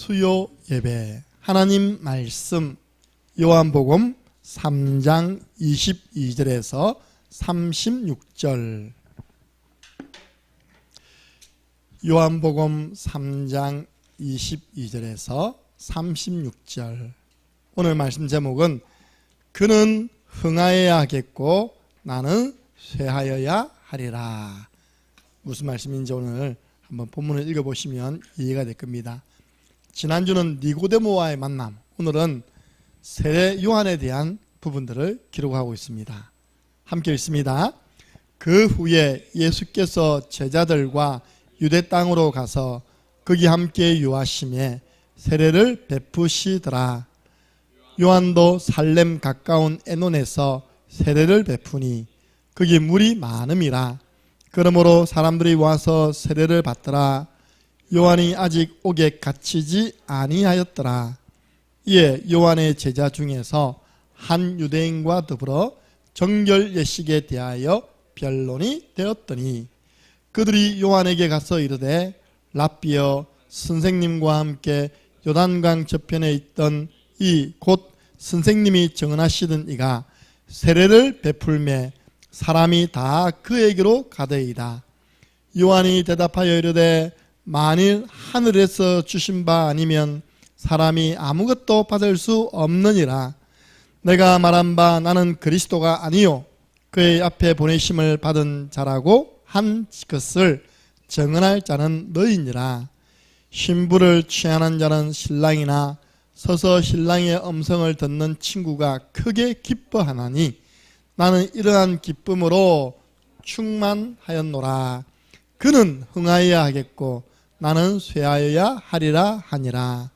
수요 예배 하나님 말씀 요한복음 3장 22절에서 36절 요한복음 3장 22절에서 36절 오늘 말씀 제목은 그는 흥하여야 하겠고 나는 쇠하여야 하리라. 무슨 말씀인지 오늘 한번 본문을 읽어보시면 이해가 될 겁니다. 지난주는 니고데모와의 만남, 오늘은 세례 요한에 대한 부분들을 기록하고 있습니다. 함께 읽습니다. 그 후에 예수께서 제자들과 유대 땅으로 가서 거기 함께 유하심에 세례를 베푸시더라. 요한도 살렘 가까운 에논에서 세례를 베푸니 거기 물이 많음이라. 그러므로 사람들이 와서 세례를 받더라. 요한이 아직 옥에 갇히지 아니하였더라. 이에 요한의 제자 중에서 한 유대인과 더불어 정결 예식에 대하여 변론이 되었더니 그들이 요한에게 가서 이르되 랍비여, 선생님과 함께 요단강 저편에 있던 이 곧 선생님이 정언하시던 이가 세례를 베풀매 사람이 다 그에게로 가되이다. 요한이 대답하여 이르되 만일 하늘에서 주신 바 아니면 사람이 아무것도 받을 수 없느니라. 내가 말한 바 나는 그리스도가 아니요 그의 앞에 보내심을 받은 자라고 한 것을 정언할 자는 너희니라. 신부를 취하는 자는 신랑이나 서서 신랑의 음성을 듣는 친구가 크게 기뻐하나니 나는 이러한 기쁨으로 충만하였노라. 그는 흥하여야 하겠고 나는 쇠하여야 하리라 하니라.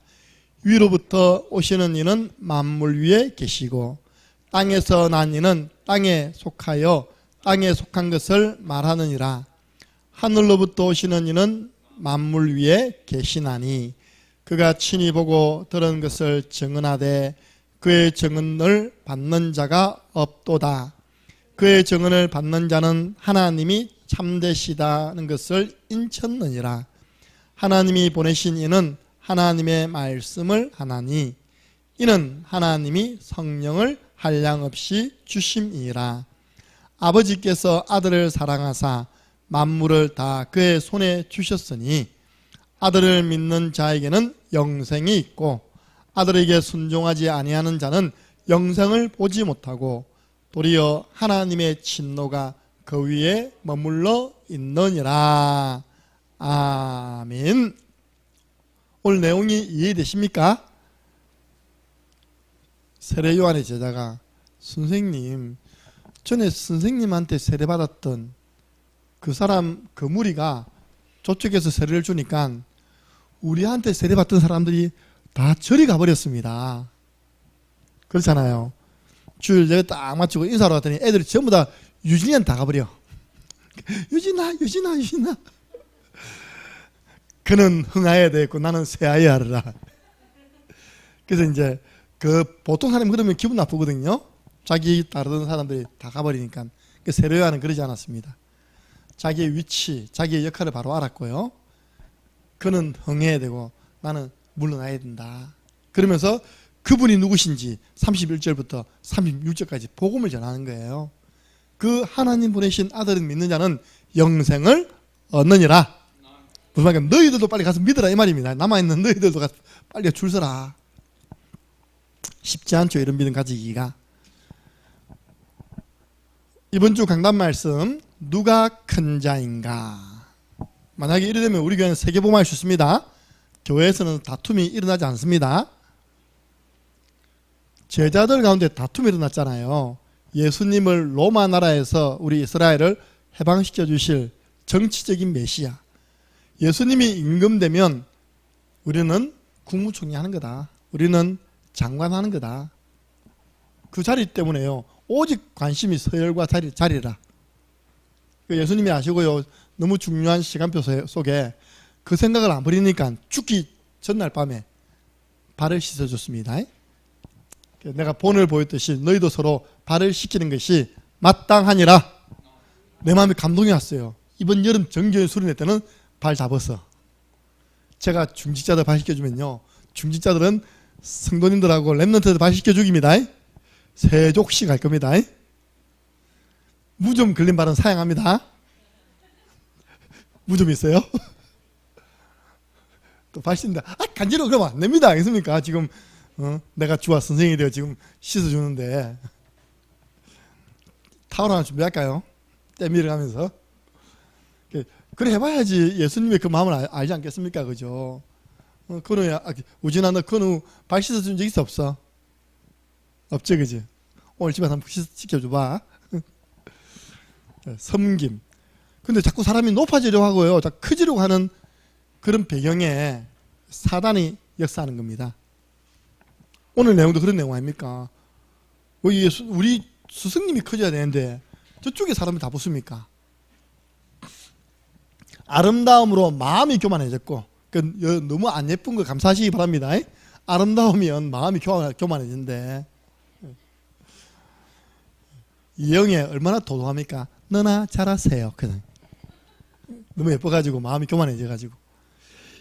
위로부터 오시는 이는 만물 위에 계시고 땅에서 난 이는 땅에 속하여 땅에 속한 것을 말하느니라. 하늘로부터 오시는 이는 만물 위에 계시나니 그가 친히 보고 들은 것을 증언하되 그의 증언을 받는 자가 없도다. 그의 증언을 받는 자는 하나님이 참되시다는 것을 인쳤느니라. 하나님이 보내신 이는 하나님의 말씀을 하나니 이는 하나님이 성령을 한량없이 주심이라. 아버지께서 아들을 사랑하사 만물을 다 그의 손에 주셨으니 아들을 믿는 자에게는 영생이 있고 아들에게 순종하지 아니하는 자는 영생을 보지 못하고 도리어 하나님의 진노가 그 위에 머물러 있느니라. 아멘. 오늘 내용이 이해되십니까? 세례 요한의 제자가 선생님, 전에 선생님한테 세례받았던 그 사람, 그 무리가 저쪽에서 세례를 주니까 우리한테 세례받던 사람들이 다 저리 가버렸습니다. 그렇잖아요. 주일 예배 딱 마치고 인사하러 갔더니 애들이 전부 다 유진이한테 다 가버려. 유진아. 그는 흥하여야 되겠고 나는 쇠하여야 하리라. 그래서 이제 그 보통 사람이 그러면 기분 나쁘거든요. 자기 따르던 사람들이 다 가버리니까. 세례 요한은 그러지 않았습니다. 자기의 위치, 자기의 역할을 바로 알았고요. 그는 흥해야 되고 나는 물러나야 된다. 그러면서 그분이 누구신지 31절부터 36절까지 복음을 전하는 거예요. 그 하나님 보내신 아들을 믿는 자는 영생을 얻느니라. 무슨 말이야? 너희들도 빨리 가서 믿으라 이 말입니다. 남아있는 너희들도 가서 빨리 줄 서라. 쉽지 않죠, 이런 믿음 가지기가. 이번 주 강단 말씀, 누가 큰 자인가? 만약에 이래 되면 우리 교회는 세계복음화할 수 있습니다. 교회에서는 다툼이 일어나지 않습니다. 제자들 가운데 다툼이 일어났잖아요. 예수님을 로마 나라에서 우리 이스라엘을 해방시켜 주실 정치적인 메시아, 예수님이 임금되면 우리는 국무총리 하는 거다, 우리는 장관 하는 거다. 그 자리 때문에요, 오직 관심이 서열과 자리라. 예수님이 아시고요, 너무 중요한 시간표 속에 그 생각을 안 버리니까 죽기 전날 밤에 발을 씻어줬습니다. 내가 본을 보였듯이 너희도 서로 발을 씻기는 것이 마땅하니라. 내 마음에 감동이 왔어요. 이번 여름 정교회 수련회 때는 발 다 벗어. 제가 중직자들 발 씻겨주면요, 중직자들은 성도님들하고 렘넌트들 발시켜 죽입니다. 세족씩 할 겁니다. 무좀 걸린 발은 사양합니다. 무좀 있어요? 또 발신다. 간지러워. 그러면 안 됩니다. 알겠습니까? 지금 내가 주와 선생이 되어 지금 씻어주는데 타월 하나 준비할까요? 때밀어 가면서. 그래 해봐야지 예수님의 그 마음을 알지 않겠습니까? 그죠? 그노야, 우진아, 너 그노 발 씻어준 적 있어? 없어? 없지, 그지? 오늘 집에 한번 씻겨줘봐. 섬김. 근데 자꾸 사람이 높아지려고 하고요. 자꾸 커지려고 하는 그런 배경에 사단이 역사하는 겁니다. 오늘 내용도 그런 내용 아닙니까? 우리 스승님이 커져야 되는데 저쪽에 사람이 다 붙습니까? 아름다움으로 마음이 교만해졌고, 너무 안 예쁜 거 감사하시기 바랍니다. 아름다우면 마음이 교만해지는데 이 영에 얼마나 도도합니까? 너나 잘하세요. 그냥 너무 예뻐가지고 마음이 교만해져가지고.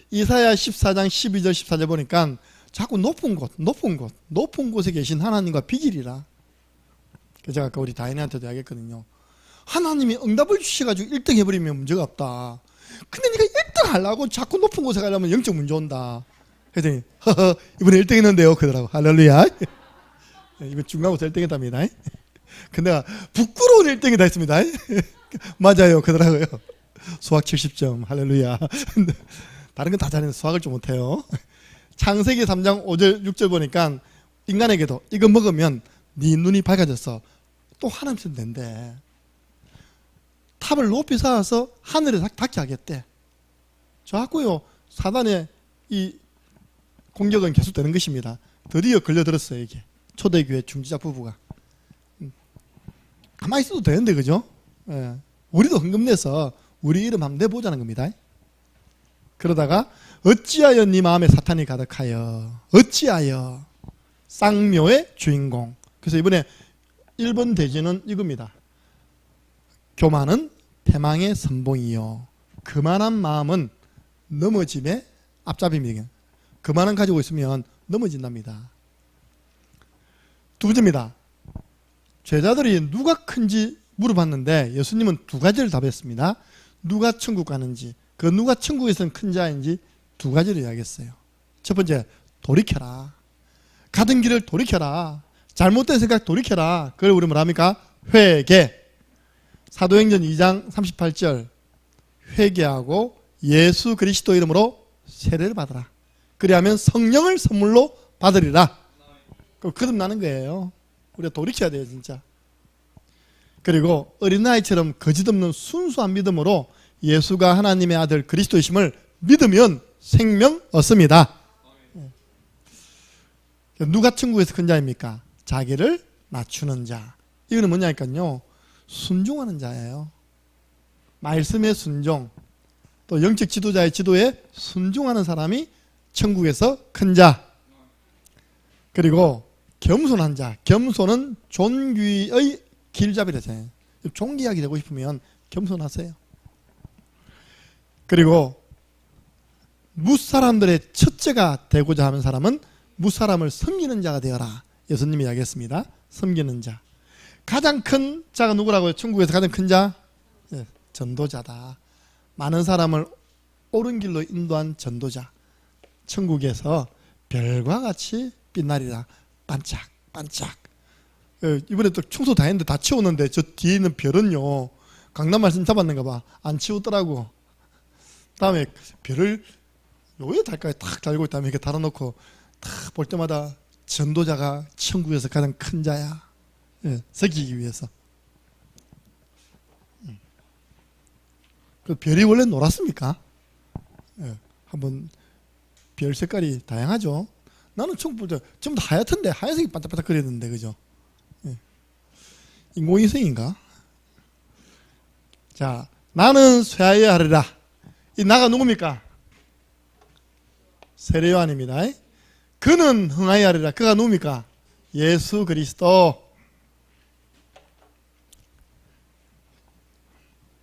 이사야 14장 12절 14절 보니까 자꾸 높은 곳에 계신 하나님과 비길이라. 제가 아까 우리 다인한테도 이야기했거든요. 하나님이 응답을 주셔가지고 1등 해버리면 문제가 없다. 근데 네가 1등 하려고 자꾸 높은 곳에 가려면 영적 문제 온다. 그랬더니 허허 이번에 1등 했는데요. 그러더라고. 할렐루야. 이번 중간고사 1등 했답니다. 근데 내가 부끄러운 1등이다 했습니다. 맞아요. 그러더라고요. 수학 70점. 할렐루야. 다른 건 다 잘했는데 수학을 좀 못해요. 창세기 3장 5절 6절 보니까 인간에게도 이거 먹으면 네 눈이 밝아졌어. 또 하나님 된대. 탑을 높이 쌓아서 하늘에 닿게 하겠대. 자꾸요 사단의 이 공격은 계속되는 것입니다. 드디어 걸려들었어요. 이게 초대교회 중지자 부부가. 가만히 있어도 되는데 그죠? 예. 우리도 헌금내서 우리 이름 한번 내보자는 겁니다. 그러다가 어찌하여 네 마음에 사탄이 가득하여, 어찌하여. 쌍묘의 주인공. 그래서 이번에 1번 대지는 이겁니다. 교만은 패망의 선봉이요 그만한 마음은 넘어짐의 앞잡이입니다. 그만한 가지고 있으면 넘어진답니다. 두 번째입니다. 제자들이 누가 큰지 물어봤는데 예수님은 두 가지를 답했습니다. 누가 천국 가는지, 그 누가 천국에서는 큰 자인지 두 가지를 이야기했어요. 첫 번째, 돌이켜라. 가던 길을 돌이켜라. 잘못된 생각 돌이켜라. 그걸 우리 뭐랍니까? 회개. 사도행전 2장 38절 회개하고 예수 그리스도 이름으로 세례를 받으라. 그리하면 성령을 선물로 받으리라. 거듭나는 거예요. 우리가 돌이켜야 돼요 진짜. 그리고 어린아이처럼 거짓없는 순수한 믿음으로 예수가 하나님의 아들 그리스도이심을 믿으면 생명 얻습니다. 누가 천국에서 큰 자입니까? 자기를 낮추는 자. 이거는 뭐냐니까요, 순종하는 자예요. 말씀의 순종, 또 영적 지도자의 지도에 순종하는 사람이 천국에서 큰 자. 그리고 겸손한 자. 겸손은 존귀의 길잡이라잖아요. 존귀하게 되고 싶으면 겸손하세요. 그리고 무사람들의 첫째가 되고자 하는 사람은 무사람을 섬기는 자가 되어라. 예수님이 이야기했습니다. 섬기는 자. 가장 큰 자가 누구라고요? 천국에서 가장 큰 자? 네, 전도자다. 많은 사람을 옳은 길로 인도한 전도자. 천국에서 별과 같이 빛나리라. 반짝 반짝. 이번에 또 청소 다 했는데 다 치웠는데 저 뒤에 있는 별은요, 강남 말씀 잡았는가 봐. 안 치웠더라고. 다음에 별을 요에 달까지 탁 달고 있다면 이렇게 달아놓고 탁 볼 때마다 전도자가 천국에서 가장 큰 자야. 새기기 위해서. 그 별이 원래 노랗습니까? 한번 별 색깔이 다양하죠. 나는 천국 볼 때 전부 다 하얗던데, 하얀색이 반짝반짝 거리는데, 그죠? 인공위성인가? 자, 나는 쇠하여야 하리라. 이 나가 누굽니까? 세례 요한입니다. 그는 흥하여야 하리라. 그가 누굽니까? 예수 그리스도.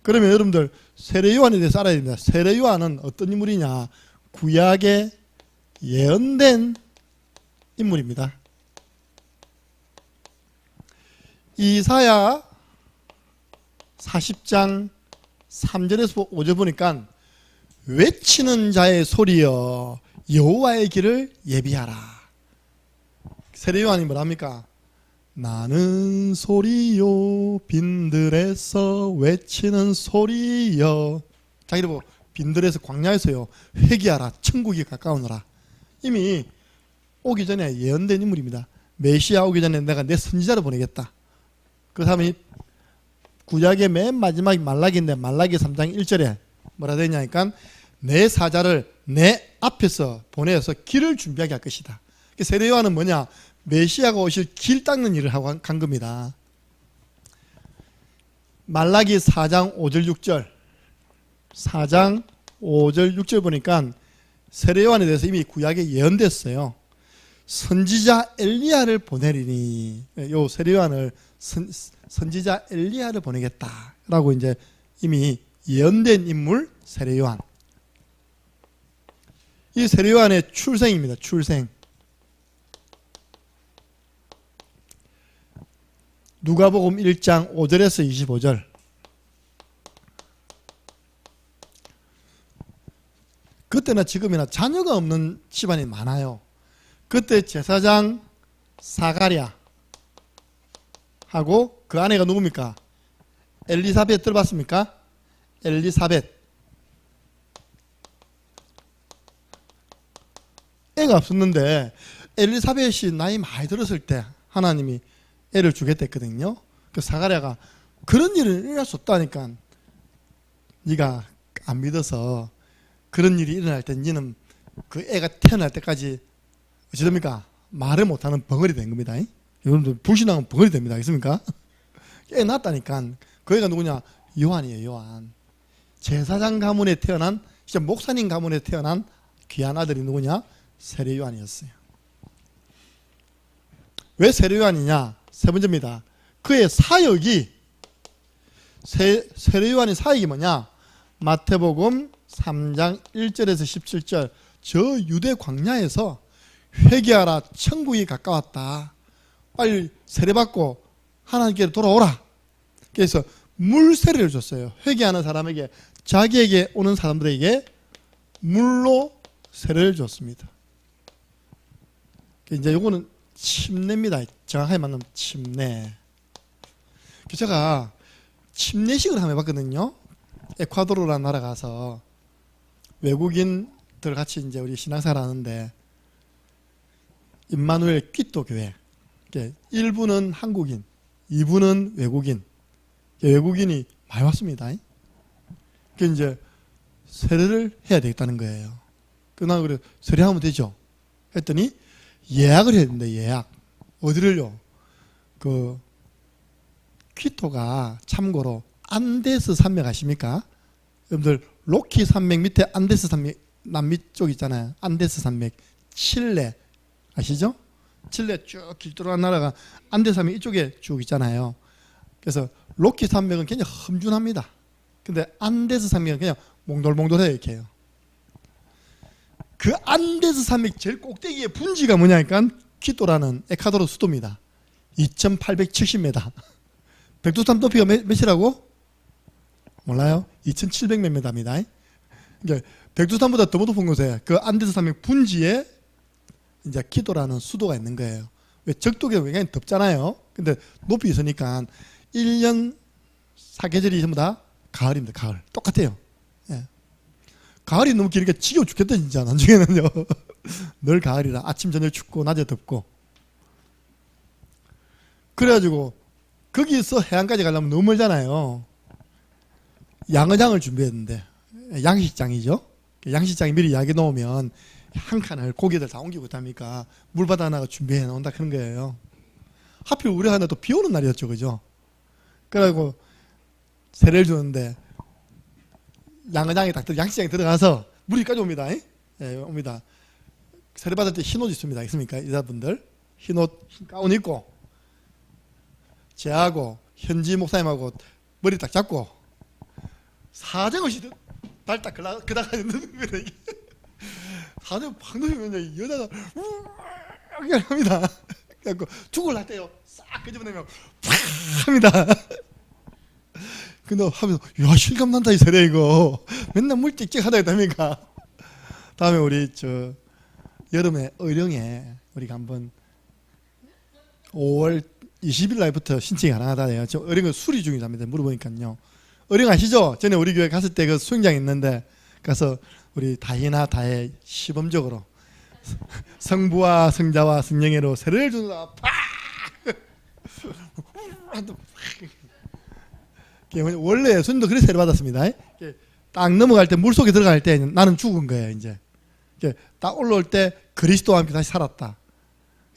그러면 여러분들 세례 요한에 대해서 알아야 됩니다. 세례 요한은 어떤 인물이냐? 구약의 예언된 인물입니다. 이사야 40장 3절에서 5절 보니까 외치는 자의 소리여 여호와의 길을 예비하라. 세례요한이 뭐랍니까? 나는 소리요 빈들에서 외치는 소리여. 자기를 보고 빈들에서 광야에서요 회개하라 천국이 가까우노라. 이미 오기 전에 예언된 인물입니다. 메시아 오기 전에 내가 내 선지자를 보내겠다. 그 사람이 구약의 맨 마지막 말라기인데 말라기 3장 1절에 뭐라 되냐니까 내 사자를 내 앞에서 보내서 길을 준비하게 할 것이다. 세례요한은 뭐냐? 메시아가 오실 길 닦는 일을 하고 간 겁니다. 말라기 4장 5절 6절 4장 5절 6절 보니까 세례요한에 대해서 이미 구약에 예언됐어요. 선지자 엘리야를 보내리니 요 세례요한을 선지자 엘리야를 보내겠다라고 이제 이미 예언된 인물 세례요한. 이 세례요한의 출생입니다. 출생. 누가복음 1장 5절에서 25절. 그때나 지금이나 자녀가 없는 집안이 많아요. 그때 제사장 사가랴 하고 그 아내가 누굽니까? 엘리사벳 들어봤습니까? 엘리사벳. 애가 없었는데 엘리사벳이 나이 많이 들었을 때 하나님이 애를 주겠다 했거든요. 그 사가랴가 그런 일은 일어날 수 없다니까 네가 안 믿어서 그런 일이 일어날 때 너는 그 애가 태어날 때까지 어찌됩니까? 말을 못하는 벙어리 된 겁니다. 여러분들 불신앙은 벙어리 됩니다. 알겠습니까? 애 낳았다니까. 그 애가 누구냐? 요한이에요. 요한. 제사장 가문에 태어난 진짜 목사님 가문에 태어난 귀한 아들이 누구냐? 세례요한이었어요. 왜 세례요한이냐? 세 번째입니다. 그의 사역이 세례요한의 사역이 뭐냐? 마태복음 3장 1절에서 17절 저 유대 광야에서 회개하라 천국이 가까웠다. 빨리 세례받고 하나님께로 돌아오라. 그래서 물 세례를 줬어요. 회개하는 사람에게 자기에게 오는 사람들에게 물로 세례를 줬습니다. 이제 요거는 침례입니다. 정확하게 말하면 침례. 제가 침례식을 한번 해봤거든요. 에콰도르라는 나라 가서 외국인들 같이 이제 우리 신앙생활 하는데 임마누엘 퀴토 교회 1부는 한국인, 2부는 외국인. 외국인이 많이 왔습니다. 그 이제 세례를 해야 되겠다는 거예요. 나 그래 세례하면 되죠. 했더니 예약을 해야 된다. 예약. 어디를요? 그 퀴토가 참고로 안데스 산맥 아십니까? 여러분들 로키 산맥 밑에 안데스 산맥 남미 쪽 있잖아요. 안데스 산맥 칠레 아시죠? 칠레 쭉 길들어간 나라가 안데스 산맥 이쪽에 쭉 있잖아요. 그래서 로키 산맥은 굉장히 험준합니다. 근데 안데스 산맥은 그냥 몽돌몽돌해요. 이렇게 해요. 그 안데스 산맥 제일 꼭대기의 분지가 뭐냐니까 퀴토라는 에콰도르 수도입니다. 2870m. 백두산 높이가 몇이라고? 몰라요? 2700몇 미터입니다. 그러니까 백두산보다 더 높은 곳에 그 안데스 산맥 분지에 이제 퀴토라는 수도가 있는 거예요. 왜 적도가 굉장히 덥잖아요. 근데 높이 있으니까 1년 사계절이 전부 다 가을입니다. 가을. 똑같아요. 예. 가을이 너무 길으니까 지겨워 죽겠다 진짜 나중에는요. 늘 가을이라 아침 저녁 춥고 낮에 덥고. 그래가지고 거기서 해안까지 가려면 너무 멀잖아요. 양어장을 준비했는데 양식장이죠. 양식장에 미리 약해 놓으면 한 칸을 고기들 다 옮기고 있답니까? 물바다 하나가 준비해 놓는다 그런 거예요. 하필 우리 하나 또 비 오는 날이었죠. 그죠? 그래가지고 세례를 주는데 양어장에 딱 양식장에 들어가서 물이까지 옵니다. 예, 옵니다. 세례 받을 때 흰옷 있습니다. 있습니까? 여자분들 흰옷 흰 가운 입고 제하고 현지 목사님하고 머리 딱 잡고 사정없이 발딱 그다가 넣는 거예요. 하늘 팍 누르면 여자가 이렇게 합니다. 그래갖고 죽을라 때요. 싹 끄집어내면 팍 합니다. 근데 하면서 야 실감 난다 이 세례 이거. 맨날 물 찍찍 하다 했답니까. 다음에 우리 저 여름에 의령에 우리가 한번 5월 20일 날부터 신청이 가능하다네요. 저 의령은 수리 중이랍니다. 물어보니까요. 의령 아시죠? 전에 우리 교회 갔을 때 그 수영장 있는데 가서 우리 다희나 다혜 시범적으로 성부와 성자와 성령으로 세례를 주다 팍! 원래 예수님도 그래서 세례 받았습니다. 딱 넘어갈 때 물속에 들어갈 때 나는 죽은 거예요. 이제 딱 올라올 때 그리스도와 함께 다시 살았다.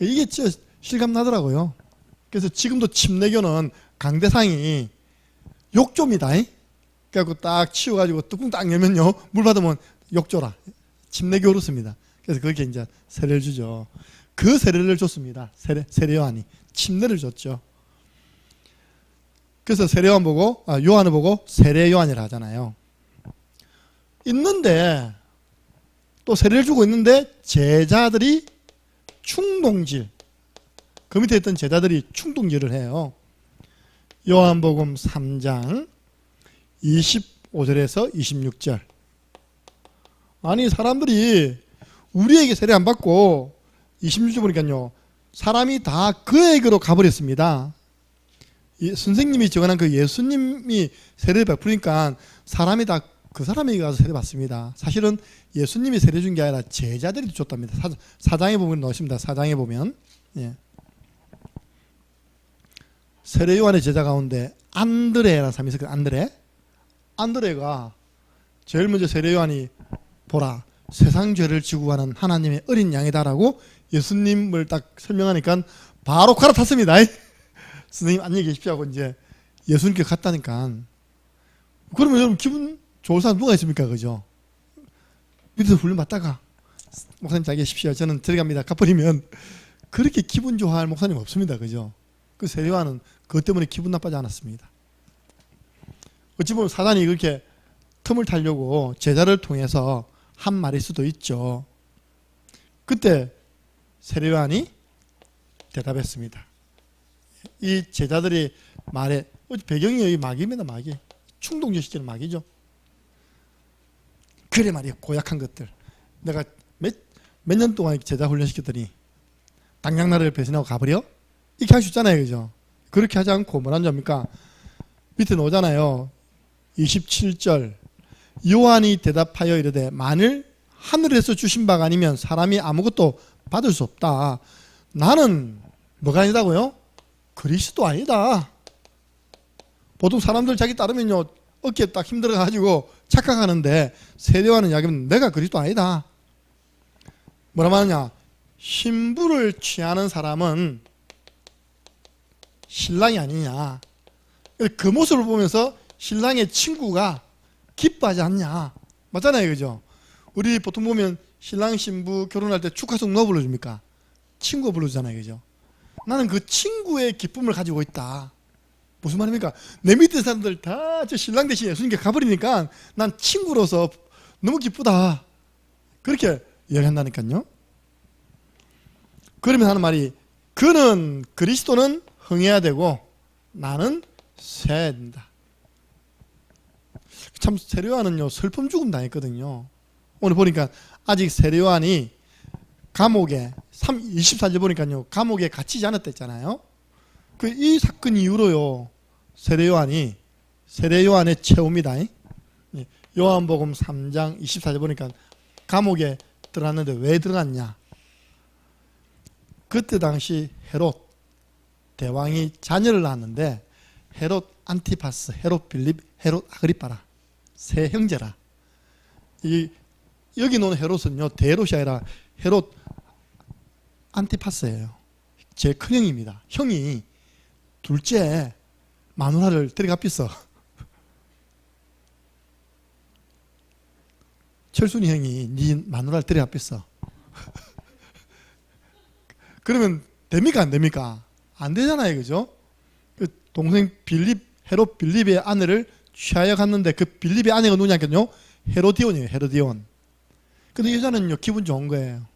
이게 진짜 실감 나더라고요. 그래서 지금도 침례교는 강대상이 욕조입니다. 그래갖고 딱 치워가지고 뚜껑 딱 열면요 물 받으면 욕조라. 침례교 그렇습니다. 그래서 그렇게 이제 세례를 주죠. 그 세례를 줬습니다. 세례 요한이 침례를 줬죠. 그래서 세례 요한 보고 요한을 보고 세례 요한이라 하잖아요. 있는데 또 세례를 주고 있는데 제자들이 충동질, 그 밑에 있던 제자들이 충동질을 해요. 요한복음 3장 25절에서 26절. 아니 사람들이 우리에게 세례 안 받고 26절 보니까요 사람이 다 그에게로 가버렸습니다. 선생님이 적어놓은 그 예수님이 세례를 베푸니까 사람이 다 그 사람에게 가서 세례 받습니다. 사실은 예수님이 세례 준 게 아니라 제자들이 줬답니다. 사장에 보면 넣으십니다. 사장에 보면 세례 요한의 제자 가운데 안드레라는 사람이 있었거든요. 안드레가 제일 먼저 세례 요한이 보라 세상 죄를 지고 가는 하나님의 어린 양이다라고 예수님을 딱 설명하니까 바로 갈아탔습니다. 선생님 안녕히 계십시오 하고 이제 예수님께 갔다니까. 그러면 여러분 기분 좋을 사람 누가 있습니까? 그죠? 밑에서 훈련 받다가 목사님 잘 계십시오. 저는 들어갑니다. 가버리면 그렇게 기분 좋아할 목사님 없습니다. 그죠? 그 세례 요한은 그것 때문에 기분 나빠지 않았습니다. 어찌 보면 사단이 그렇게 틈을 타려고 제자를 통해서 한 말일 수도 있죠. 그때 세례 요한이 대답했습니다. 이 제자들이 말에 배경이 여기 마귀입니다. 마귀. 충동질 시키는 마귀죠. 그래 말이야 고약한 것들. 내가 몇 년 동안 제자 훈련시켰더니 당장 나를 배신하고 가버려? 이렇게 할 수 있잖아요. 그죠? 그렇게 하지 않고 뭐라는 겁니까? 밑에 나오잖아요. 27절 요한이 대답하여 이르되 만일 하늘에서 주신 바가 아니면 사람이 아무것도 받을 수 없다. 나는 뭐가 아니다고요? 그리스도 아니다. 보통 사람들 자기 따르면요 어깨에 딱 힘들어가지고 착각하는데 세례 요한은 이야기하면 내가 그리스도 아니다. 뭐라 말하냐? 신부를 취하는 사람은 신랑이 아니냐. 그 모습을 보면서 신랑의 친구가 기뻐하지 않냐. 맞잖아요. 그죠? 우리 보통 보면 신랑 신부 결혼할 때 축하송 누가 불러줍니까? 친구가 불러주잖아요. 그죠? 나는 그 친구의 기쁨을 가지고 있다. 무슨 말입니까? 내 밑에 사람들 다 저 신랑 대신 예수님께 가버리니까 난 친구로서 너무 기쁘다. 그렇게 이야기한다니까요. 그러면 하는 말이 그는 그리스도는 흥해야 되고 나는 세야 된다. 참 세례 요한은요 슬픔 죽음 당했거든요. 오늘 보니까 아직 세례 요한이 감옥에 24절 보니까요 감옥에 갇히지 않았다 했잖아요. 이 사건 이후로요 세례 요한의 최후입니다. 요한복음 3장 24절 보니까 감옥에 들어갔는데 왜 들어갔냐? 그때 당시 헤롯 대왕이 자녀를 낳았는데 헤롯 안티파스, 헤롯 빌립, 헤롯 아그리파라 세 형제라. 여기 놓은 헤롯은요 대헤롯이 아니라 헤롯 안티파스예요. 제 큰형입니다. 형이 둘째 마누라를 데려갔겠어. 철순이 형이 네 마누라를 데려갔겠어. 그러면 됩니까 안 됩니까? 안 되잖아요. 그죠? 그 동생 빌립, 헤롯 빌립의 아내를 취하여 갔는데 그 빌립의 아내가 누구냐면요 헤로디온이에요. 헤로디온. 근데 여자는요 기분 좋은 거예요.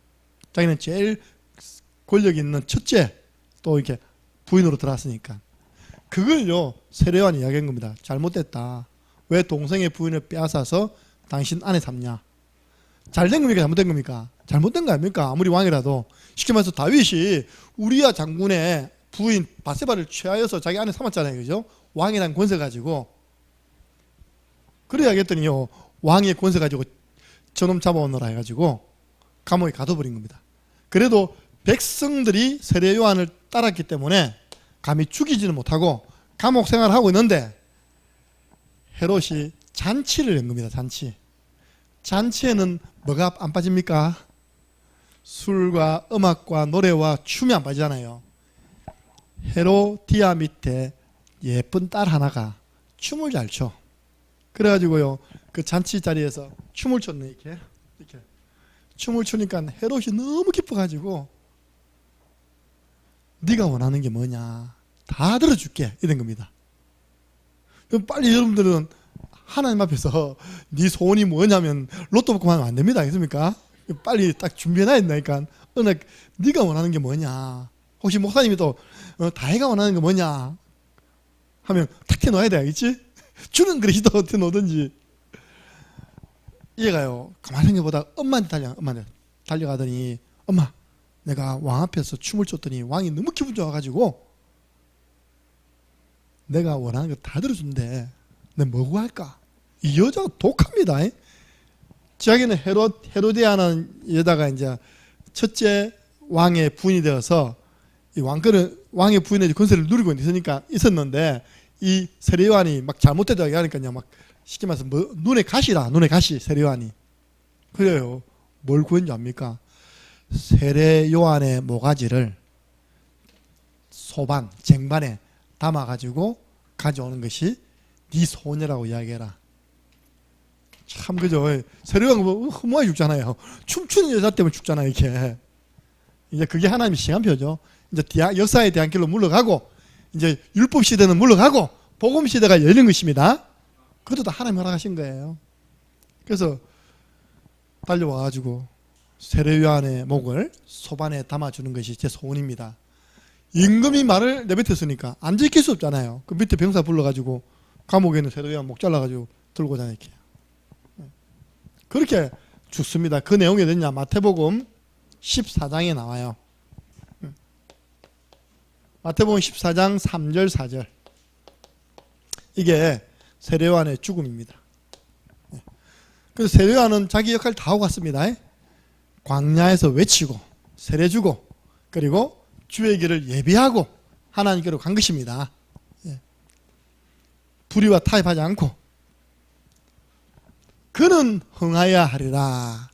자기는 제일 권력 있는 첫째 또 이렇게 부인으로 들어왔으니까. 그걸요 세례요한이 이야기한 겁니다. 잘못됐다. 왜 동생의 부인을 빼앗아서 당신 아내 삼냐. 잘된 겁니까 잘못된 겁니까? 잘못된 거 아닙니까? 아무리 왕이라도. 쉽게 말해서 다윗이 우리야 장군의 부인 바세바를 취하여서 자기 아내 삼았잖아요. 그죠? 왕이란 권세 가지고. 그래 야겠더니요 왕의 권세 가지고 저놈 잡아오너라 해가지고 감옥에 가둬버린 겁니다. 그래도 백성들이 세례 요한을 따랐기 때문에 감히 죽이지는 못하고 감옥 생활을 하고 있는데 헤롯이 잔치를 연 겁니다. 잔치에는 뭐가 안 빠집니까? 술과 음악과 노래와 춤이 안 빠지잖아요. 헤로디아 밑에 예쁜 딸 하나가 춤을 잘 춰. 그래가지고요 그 잔치 자리에서 춤을 췄네. 이렇게 춤을 추니까 헤롯이 너무 기뻐가지고 네가 원하는 게 뭐냐 다 들어줄게 이런 겁니다. 그럼 빨리 여러분들은 하나님 앞에서 네 소원이 뭐냐면 로또 받고 하면 안 됩니다. 알겠습니까? 빨리 딱 준비해놔야 된다니까. 네가 원하는 게 뭐냐. 혹시 목사님이 또 다혜가 원하는 게 뭐냐 하면 탁 해놓아야 돼. 알겠지? 주는 그릇이도 어떻게 놓든지. 얘가요 가만히 생각보다 엄마한테 달려가더니 엄마 내가 왕 앞에서 춤을 췄더니 왕이 너무 기분 좋아가지고 내가 원하는 거 다 들어준대. 내가 뭐고 할까? 이 여자가 독합니다. 자기는 헤로디아는 여자가 이제 첫째 왕의 부인이 되어서 이 왕의 부인의 권세를 누리고 있었는데 이 세례 요한이 막 잘못되다고 하니까요 막 쉽게 말해서 눈에 가시 세례 요한이. 그래요. 뭘 구했는지 압니까? 세례 요한의 모가지를 소반, 쟁반에 담아가지고 가져오는 것이 네 소원이라고 이야기해라. 참 그죠. 세례 요한 허무하게 죽잖아요. 춤추는 여자 때문에 죽잖아요. 이렇게. 이제 그게 하나님의 시간표죠. 이제 역사의 대안길로 물러가고 이제 율법 시대는 물러가고 복음 시대가 열린 것입니다. 그것도 다 하나님 허락하신 거예요. 그래서 달려와가지고 세례 요한의 목을 소반에 담아주는 것이 제 소원입니다. 임금이 말을 내뱉었으니까 안 지킬 수 없잖아요. 그 밑에 병사 불러가지고 감옥에 있는 세례 요한 목 잘라가지고 들고 다니게. 그렇게 죽습니다. 그 내용이 어딨냐? 마태복음 14장에 나와요. 마태복음 14장 3절 4절. 이게 세례 요한의 죽음입니다. 그래서 세례 요한은 자기 역할 다 하고 갔습니다. 광야에서 외치고 세례 주고 그리고 주의 길을 예비하고 하나님께로 간 것입니다. 불의와 타협하지 않고 그는 흥하여야 하리라.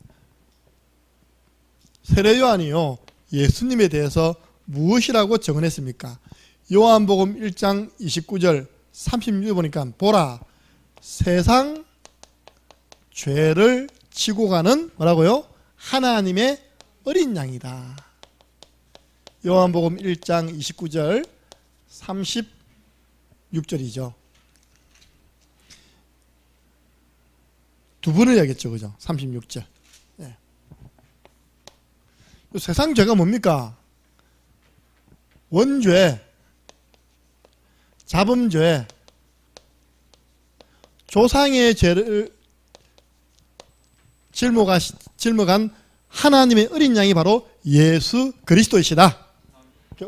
세례 요한이요 예수님에 대해서 무엇이라고 정언했습니까? 요한복음 1장 29절 36절 보니까 보라 세상 죄를 지고 가는 뭐라고요? 하나님의 어린 양이다. 요한복음 1장 29절 36절이죠. 두 번을 이야기했죠. 그죠? 36절. 예. 세상 죄가 뭡니까? 원죄, 자범죄, 조상의 죄를 짊어간 하나님의 어린 양이 바로 예수 그리스도이시다.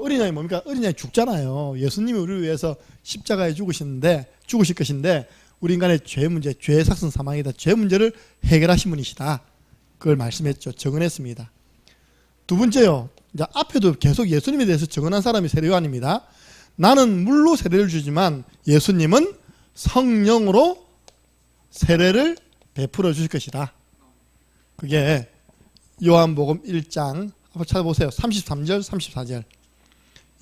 어린 양이 뭡니까? 어린 양이 죽잖아요. 예수님이 우리를 위해서 십자가에 죽으실 것인데 우리 인간의 죄 문제, 죄의 삭슨 사망이다. 죄 문제를 해결하신 분이시다. 그걸 말씀했죠. 증언했습니다. 두 번째요. 이제 앞에도 계속 예수님에 대해서 증언한 사람이 세례 요한입니다. 나는 물로 세례를 주지만 예수님은 성령으로 세례를 베풀어 주실 것이다. 그게 요한복음 1장 한번 찾아보세요. 33절 34절.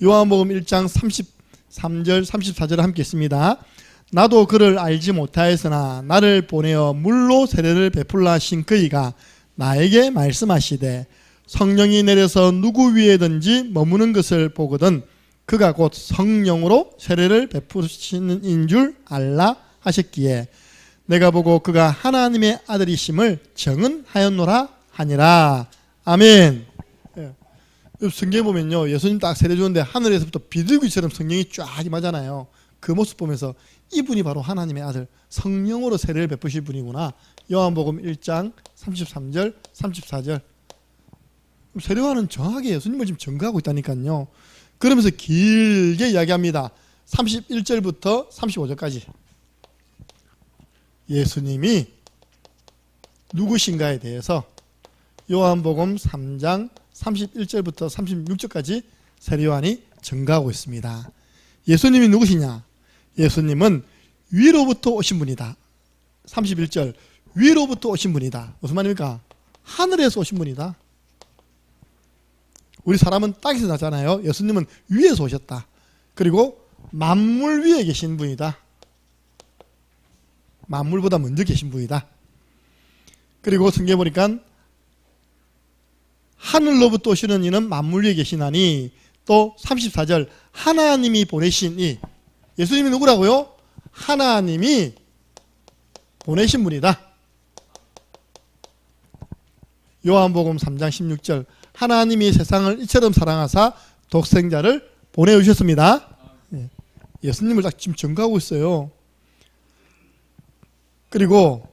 요한복음 1장 33절 34절을 함께 읽습니다. 나도 그를 알지 못하였으나 나를 보내어 물로 세례를 베풀라 하신 그이가 나에게 말씀하시되 성령이 내려서 누구 위에든지 머무는 것을 보거든 그가 곧 성령으로 세례를 베푸시는 인 줄 알라 하셨기에 내가 보고 그가 하나님의 아들이심을 증언하였노라 하니라. 아멘. 예. 성경에 보면요, 예수님 딱 세례 주는데 하늘에서부터 비둘기처럼 성령이 쫙 임하잖아요. 그 모습 보면서 이분이 바로 하나님의 아들 성령으로 세례를 베푸실 분이구나. 요한복음 1장 33절 34절. 세례요한은 정확하게 예수님을 지금 증거하고 있다니까요. 그러면서 길게 이야기합니다. 31절부터 35절까지 예수님이 누구신가에 대해서 요한복음 3장 31절부터 36절까지 세례요한이 증거하고 있습니다. 예수님이 누구시냐? 예수님은 위로부터 오신 분이다. 31절 위로부터 오신 분이다. 무슨 말입니까? 하늘에서 오신 분이다. 우리 사람은 땅에서 나잖아요. 예수님은 위에서 오셨다. 그리고 만물 위에 계신 분이다. 만물보다 먼저 계신 분이다. 그리고 성경에 보니까 하늘로부터 오시는 이는 만물 위에 계시나니, 또 34절 하나님이 보내신 이, 예수님이 누구라고요? 하나님이 보내신 분이다. 요한복음 3장 16절 하나님이 세상을 이처럼 사랑하사 독생자를 보내주셨습니다. 예수님을 딱 지금 증거하고 있어요. 그리고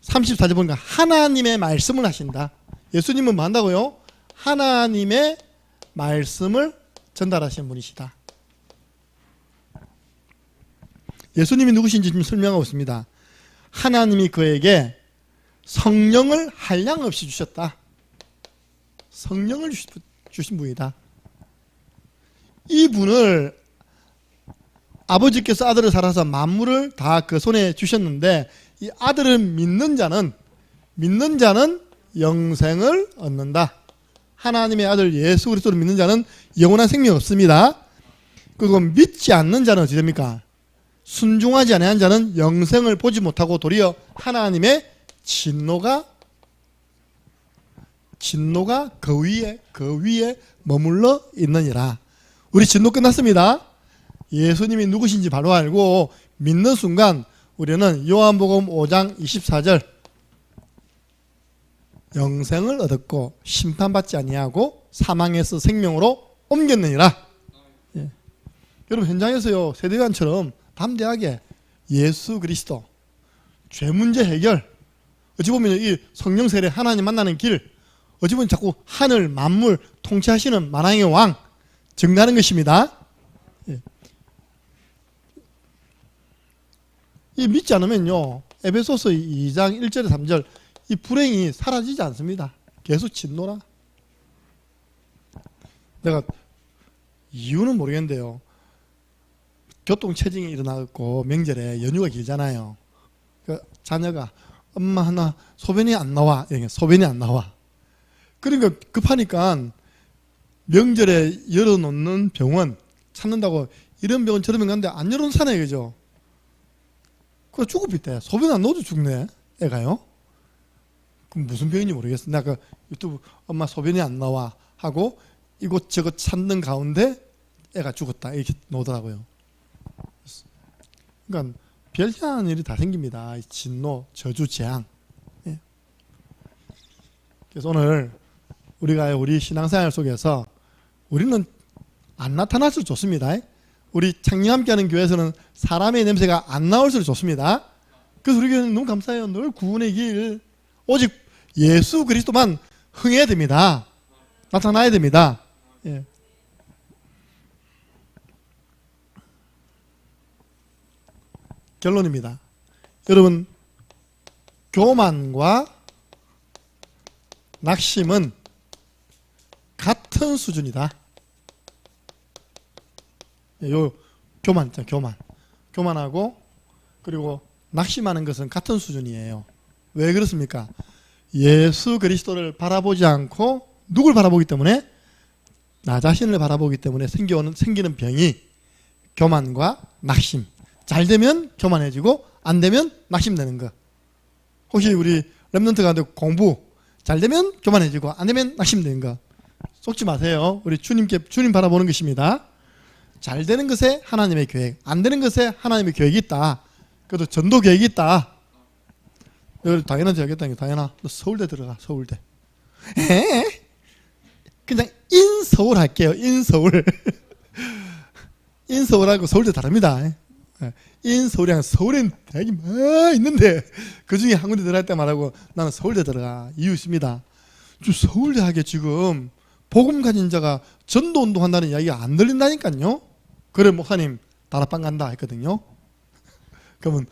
34절 보니까 하나님의 말씀을 하신다. 예수님은 뭐 한다고요? 하나님의 말씀을 전달하시는 분이시다. 예수님이 누구신지 지금 설명하고 있습니다. 하나님이 그에게 성령을 한량없이 주셨다. 성령을 주신 분이다. 이분을 아버지께서 아들을 살아서 만물을 다 그 손에 주셨는데, 이 아들을 믿는 자는 영생을 얻는다. 하나님의 아들 예수 그리스도를 믿는 자는 영원한 생명이 없습니다. 그리고 믿지 않는 자는 어찌 됩니까? 순종하지 않은 자는 영생을 보지 못하고 도리어 하나님의 진노가 그 위에 머물러 있느니라. 우리 진노 끝났습니다. 예수님이 누구신지 바로 알고 믿는 순간 우리는 요한복음 5장 24절 영생을 얻었고 심판받지 아니하고 사망에서 생명으로 옮겼느니라. 예. 여러분 현장에서요, 세례요한처럼 담대하게 예수 그리스도 죄 문제 해결, 어찌 보면 이 성령 세례 하나님 만나는 길, 어찌 보면 자꾸 하늘 만물 통치하시는 만왕의 왕 증거하는 것입니다. 예. 이 믿지 않으면요, 에베소서 2장 1절에 3절 이 불행이 사라지지 않습니다. 계속 진노라. 내가 이유는 모르겠는데요, 교통체증이 일어나고 명절에 연휴가 길잖아요. 그 자녀가 엄마 나 소변이 안 나와. 소변이 안 나와. 그러니까 급하니까 명절에 열어놓는 병원 찾는다고 이런 병원 저런 병원 갔는데 안 열어놓잖아요. 그죠? 그거 죽을 때 소변 안 넣어도 죽네 애가요. 그럼 무슨 병인지 모르겠어. 내가 유튜브 엄마 소변이 안 나와 하고 이곳저곳 찾는 가운데 애가 죽었다 이렇게 나오더라고요. 그러니까 별다른 일이 다 생깁니다. 진노, 저주, 재앙. 예. 그래서 오늘 우리가 우리 신앙생활 속에서 우리는 안 나타날수록 좋습니다. 우리 창녕 함께하는 교회에서는 사람의 냄새가 안 나올수록 좋습니다. 그래서 우리 교회는 너무 감사해요. 늘 구원의 길, 오직 예수 그리스도만 흥해야 됩니다. 나타나야 됩니다. 예. 결론입니다. 여러분, 교만과 낙심은 같은 수준이다. 요 교만 있잖아요. 교만하고 그리고 낙심하는 것은 같은 수준이에요. 왜 그렇습니까? 예수 그리스도를 바라보지 않고 누굴 바라보기 때문에? 나 자신을 바라보기 때문에 생기는 병이 교만과 낙심. 잘 되면 교만해지고 안 되면 낙심되는 거. 혹시 우리 랩런트가 공부 잘 되면 교만해지고 안 되면 낙심되는 거 속지 마세요. 우리 주님 바라보는 것입니다. 잘 되는 것에 하나님의 계획, 안 되는 것에 하나님의 계획이 있다. 그래도 전도 계획이 있다. 내가 다현한테 얘기했다니까. 다현아, 너 서울대 들어가. 서울대. 에? 그냥 인서울 할게요. 인서울. 인서울하고 서울대 다릅니다. 인서울이랑 서울엔 대학이 많이 있는데 그 중에 한 군데 들어갈 때 말하고 나는 서울대 들어가. 이유 있습니다. 서울대학에 지금 복음 가진 자가 전도 운동한다는 이야기가 안 들린다니까요. 그래 목사님 다락방 간다 했거든요. 그러면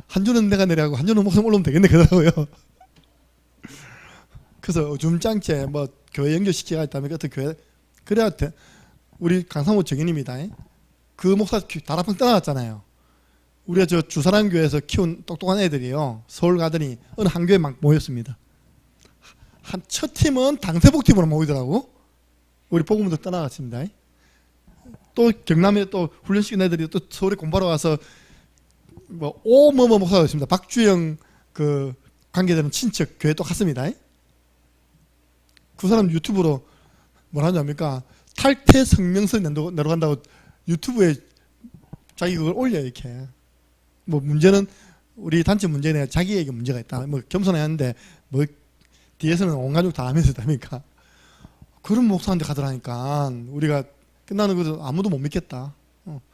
한 주는 내가 내려가고 한 주는 목사님 올라오면 되겠네 그러더라고요. 그래서 줌짱째 뭐 교회 연결시키가 있다면 그 교회 그래야 돼. 우리 강상호 정인입니다. 그 목사 다락방 떠나갔잖아요. 우리가 저 주사람 교회에서 키운 똑똑한 애들이요. 서울 가더니 어느 한 교회 막 모였습니다. 한 첫 팀은 당세복팀으로 모이더라고. 우리 복음도 떠나갔습니다. 또 경남에 또 훈련시킨 애들이 또 서울에 공부하러 와서 뭐 오뭐뭐 목사가 있습니다. 박주영 그 관계되는 친척 교회 또 갔습니다. 그 사람 유튜브로 뭐라 하지 않습니까? 탈퇴 성명서 내려간다고 유튜브에 자기 그걸 올려 이렇게. 뭐 문제는 우리 단체 문제는 자기에게 문제가 있다. 뭐 겸손해야 하는데 뭐 뒤에서는 온 가족 다 하면서 다니까 그런 목사한테 가더라니까 우리가 끝나는 것도 아무도 못 믿겠다.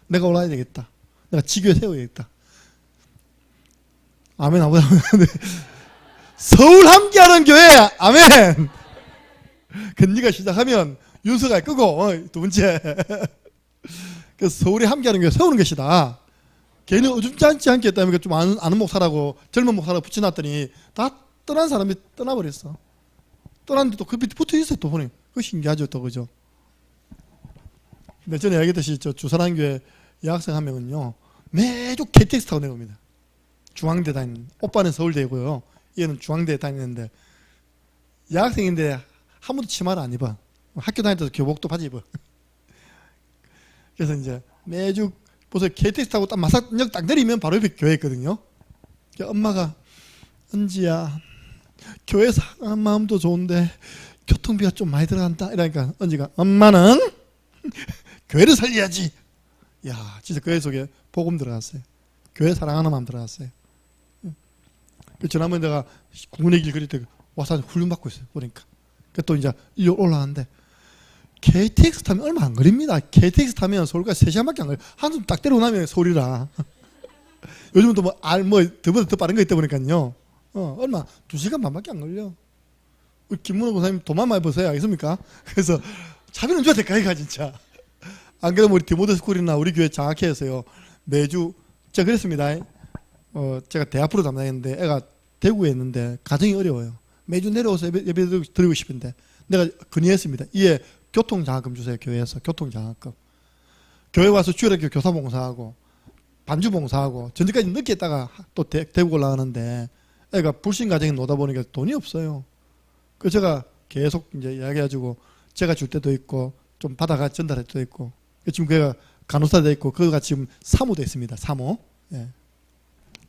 내가 올라야 되겠다. 내가 지교에 세워야겠다. 아멘 아버지. 서울 함께하는 교회 아멘. 근니가 시작하면 윤서가 끄고 두 번째 그래서 서울에 함께하는 교회 세우는 것이다. 걔는 어줍지 않게 했다니까 좀 아는 목사라고 젊은 목사라고 붙여놨더니 다 떠난 사람이 떠나버렸어. 떠났는데 또 그 밑에 붙어있어요. 또 보니 그거 신기하죠 또 그죠. 근데 전에 얘기했듯이 저 주사랑교회 여학생 한 명은요 매주 KTX 타고 내려옵니다. 중앙대 다니는 오빠는 서울대고요. 얘는 중앙대에 다니는데 여학생인데 한 번도 치마를 안 입어. 학교 다닐 때도 교복도 바지 입어. 그래서 이제 매주 보세요. KTX 타고 딱 마사역 딱 내리면 바로 옆에 교회 있거든요. 엄마가 은지야 교회 사는 마음도 좋은데 교통비가 좀 많이 들어간다 이러니까 은지가 엄마는 교회를 살려야지. 야 진짜 교회 속에 복음 들어갔어요. 교회 사랑하는 마음 들어갔어요. 그 지난번에 내가 국민의 길 그릴 때 와서 훈련 받고 있어요. 보니까 또 이제 일로 올라왔는데 KTX 타면 얼마 안 걸립니다. KTX 타면 서울까지 3시간밖에 안 걸려요. 한숨 딱 때리고 나면 서울이라. 요즘은 또 더보다 더 빠른 거 있다 보니까요. 얼마 2시간 반밖에 안 걸려. 우리 김문호 목사님 돈만 많이 버세요. 알겠습니까? 그래서 차비는 줘야 될까 이가 진짜. 안 그러면 우리 디모데 스쿨이나 우리 교회 장학회에서요 매주 제가 그랬습니다. 제가 대 앞으로 담당했는데 애가 대구에 있는데 가정이 어려워요. 매주 내려와서 예배 드리고 싶은데 내가 건의했습니다. 이에 교통장학금 주세요. 교회에서 교통장학금. 교회 와서 주일학교 교사봉사하고 반주봉사하고 전주까지 늦게 있다가 또 대구 올라가는데 애가 불신가정에 놀다 보니까 돈이 없어요. 그래서 제가 계속 이제 이야기해가지고 제가 줄 때도 있고 좀 받아가 전달할 때도 있고 지금 걔가 간호사 돼 있고 그거가 지금 사모돼 있습니다. 사모. 예.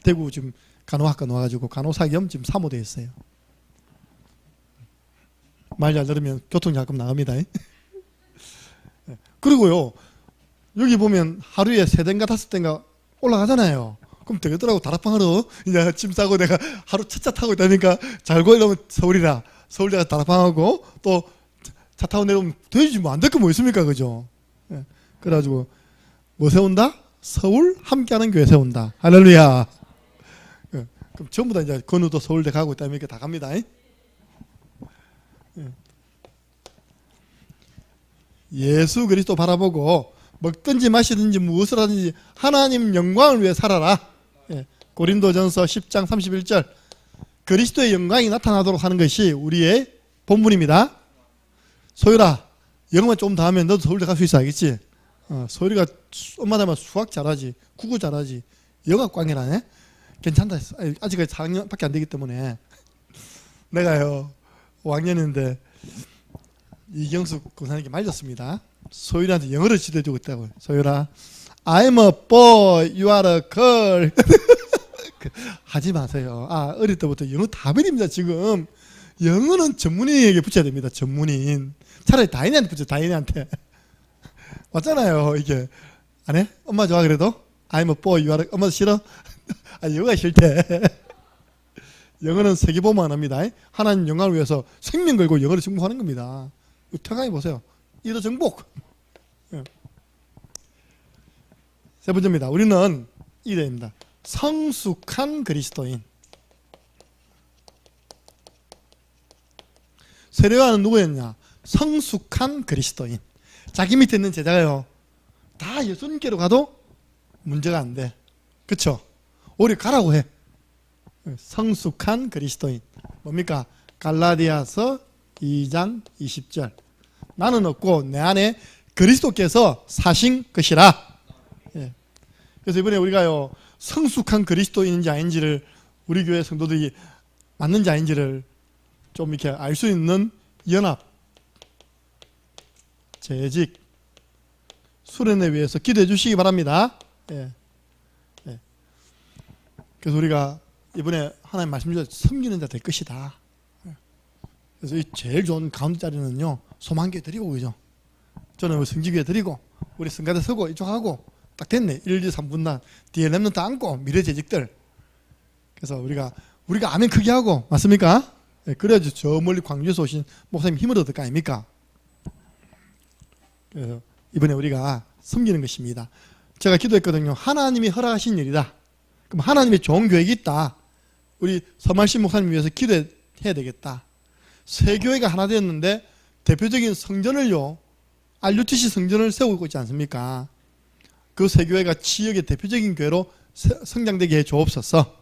대구 지금 간호학과 나와가지고 간호사 겸 지금 사모돼 있어요. 말 잘 들으면 교통장학금 나갑니다. 그리고요 여기 보면 하루에 3대인가 5대인가 올라가잖아요. 그럼 되겠더라고. 다락방으로 이제 짐 싸고 내가 하루 첫차 타고 있다니까 잘 보이려면 서울이라 서울대가 다락방하고 또 차 타고 내려오면 되지 뭐 안 될 거 뭐 있습니까 그죠. 예. 그래가지고 뭐 세운다? 서울 함께하는 교회 세운다. 할렐루야. 예. 그럼 전부 다 이제 건우도 서울대 가고 있다면 이렇게 다 갑니다. 예. 예수 그리스도 바라보고 먹든지 마시든지 무엇을 하든지 하나님 영광을 위해 살아라. 예. 고린도전서 10장 31절 그리스도의 영광이 나타나도록 하는 것이 우리의 본분입니다. 소율아 영어만 좀 더 하면 너도 서울대 갈 수 있어 알겠지? 소율이가 엄마 닮아 수학 잘하지 국어 잘하지 영어 꽝이라네. 괜찮다 했어. 아직까지 4학년밖에 안 되기 때문에 내가요 5학년인데 이경수 권사님께 말렸습니다. 소율이한테 영어를 지도해주고 있다고. 소율아 I'm a boy, you are a girl. 하지 마세요. 어릴 때부터 영어 다 버립니다. 지금 영어는 전문인에게 붙여야 됩니다. 전문인. 차라리 다인이한테 붙여. 다인이한테. 맞잖아요. 이게 안 해? 엄마 좋아 그래도? I'm a boy, you are a... 엄마 싫어? 영어가 싫대. 영어는 세계보면 안 합니다. 하나님 영광을 위해서 생명 걸고 영어를 정복하는 겁니다. 태강이 보세요. 이도 정복. 세 번째입니다. 우리는 이래입니다. 성숙한 그리스도인. 세례요한은 누구였냐? 성숙한 그리스도인. 자기 밑에 있는 제자가요, 다 예수님께로 가도 문제가 안 돼. 그쵸? 오히려 가라고 해. 성숙한 그리스도인. 뭡니까? 갈라디아서 2장 20절. 나는 없고 내 안에 그리스도께서 사신 것이라. 예. 그래서 이번에 우리가요, 성숙한 그리스도인인지 아닌지를, 우리 교회 성도들이 맞는지 아닌지를 좀 이렇게 알 수 있는 연합, 재직, 수련회 위해서 기도해 주시기 바랍니다. 예. 예. 그래서 우리가 이번에 하나님 말씀 주셔서 섬기는 자 될 것이다. 예. 그래서 이 제일 좋은 가운데 자리는요, 소망교회 드리고, 그죠? 저는 성지교회 드리고, 우리 성가대 서고, 이쪽 하고, 딱 됐네. 1, 2, 3분단, 뒤에 랩런트 안고, 미래 재직들. 그래서 우리가 아멘 크게 하고, 맞습니까? 예, 그래야지 저 멀리 광주에서 오신 목사님 힘을 얻을 거 아닙니까? 그래서 이번에 우리가 섬기는 것입니다. 제가 기도했거든요. 하나님이 허락하신 일이다. 그럼 하나님의 좋은 계획이 있다. 우리 서말신 목사님 위해서 기도해야 되겠다. 새 교회가 하나 되었는데 대표적인 성전을요, RUTC 성전을 세우고 있지 않습니까? 그 새 교회가 지역의 대표적인 교회로 성장되게 해 주옵소서.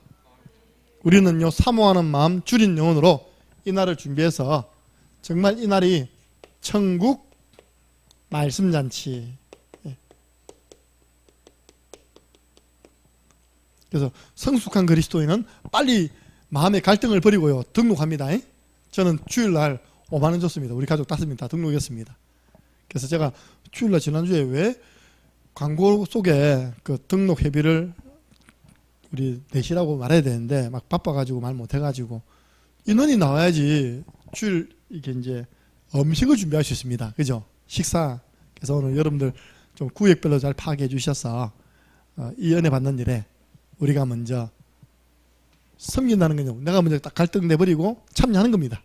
우리는요, 사모하는 마음, 줄인 영혼으로 이 날을 준비해서 정말 이 날이 천국 말씀잔치. 그래서 성숙한 그리스도인은 빨리 마음의 갈등을 버리고요, 등록합니다. 저는 주일날 5만 원 줬습니다. 우리 가족 5명 다 등록했습니다. 그래서 제가 주일날 지난주에 왜 광고 속에 그 등록 회비를 우리 내시라고 말해야 되는데 막 바빠가지고 말 못해가지고, 인원이 나와야지 주일 이게 이제 음식을 준비할 수 있습니다. 그죠? 식사. 그래서 오늘 여러분들 좀 구역별로 잘 파악해 주셔서 이 은혜 받는 일에 우리가 먼저 섬긴다는 건요, 내가 먼저 딱 갈등 내버리고 참여하는 겁니다.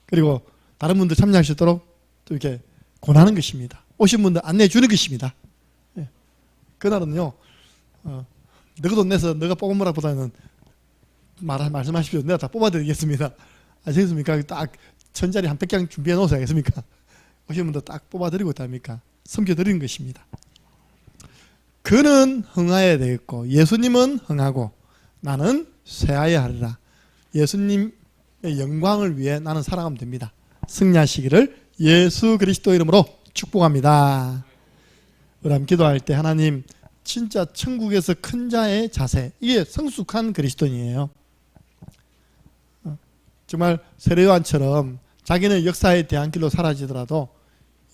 그리고 다른 분들 참여할 수 있도록 또 이렇게 권하는 것입니다. 오신 분들 안내해 주는 것입니다. 예. 그날은요, 너가 돈 내서 너가 뽑은 보다는 말씀하십시오. 내가 다 뽑아드리겠습니다. 아시겠습니까? 딱 1000자리 한 100장 준비해 놓으세요. 알겠습니까? 오신 분들 딱 뽑아드리고 있답니까? 섬겨드리는 것입니다. 그는 흥하여야 되겠고 예수님은 흥하고 나는 쇠하여야 하리라. 예수님의 영광을 위해 나는 살아가면 됩니다. 승리하시기를 예수 그리스도 이름으로 축복합니다. 그럼 기도할 때 하나님, 진짜 천국에서 큰 자의 자세, 이게 성숙한 그리스도인이에요. 정말 세례요한처럼 자기는 역사의 대안길로 사라지더라도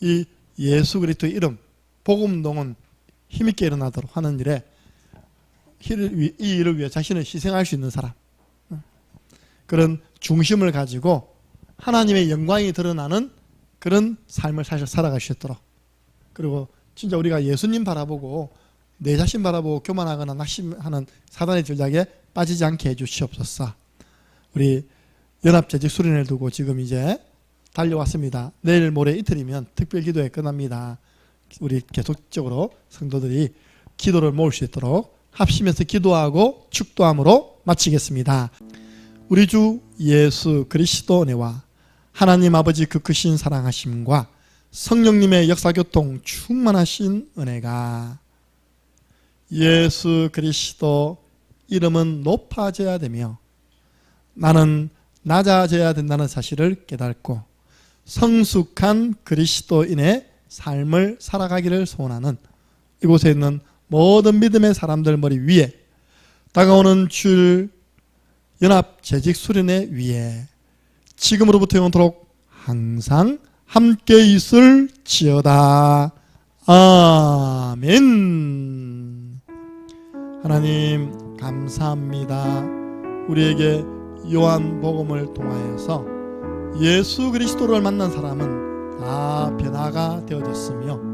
이 예수 그리스도의 이름, 복음동은 힘있게 일어나도록 하는 일에 이 일을 위해 자신을 희생할 수 있는 사람, 그런 중심을 가지고 하나님의 영광이 드러나는 그런 삶을 사실 살아갈 수 있도록, 그리고 진짜 우리가 예수님 바라보고 내 자신 바라보고 교만하거나 낙심하는 사단의 전략에 빠지지 않게 해주시옵소서. 우리 연합재직 수련회를 두고 지금 이제 달려왔습니다. 내일 모레 이틀이면 특별기도회 끝납니다. 우리 계속적으로 성도들이 기도를 모을 수 있도록 합심해서 기도하고 축도함으로 마치겠습니다. 우리 주 예수 그리스도 은혜와 하나님 아버지 그 크신 사랑하심과 성령님의 역사교통 충만하신 은혜가 예수 그리스도 이름은 높아져야 되며 나는 낮아져야 된다는 사실을 깨닫고 성숙한 그리스도인의 삶을 살아가기를 소원하는 이곳에 있는 모든 믿음의 사람들 머리 위에 다가오는 주일 연합 재직 수련회 위에 지금으로부터 영원토록 항상 함께 있을지어다. 아멘. 하나님 감사합니다. 우리에게 요한복음을 통하여서 예수 그리스도를 만난 사람은 다 변화가 되어졌으며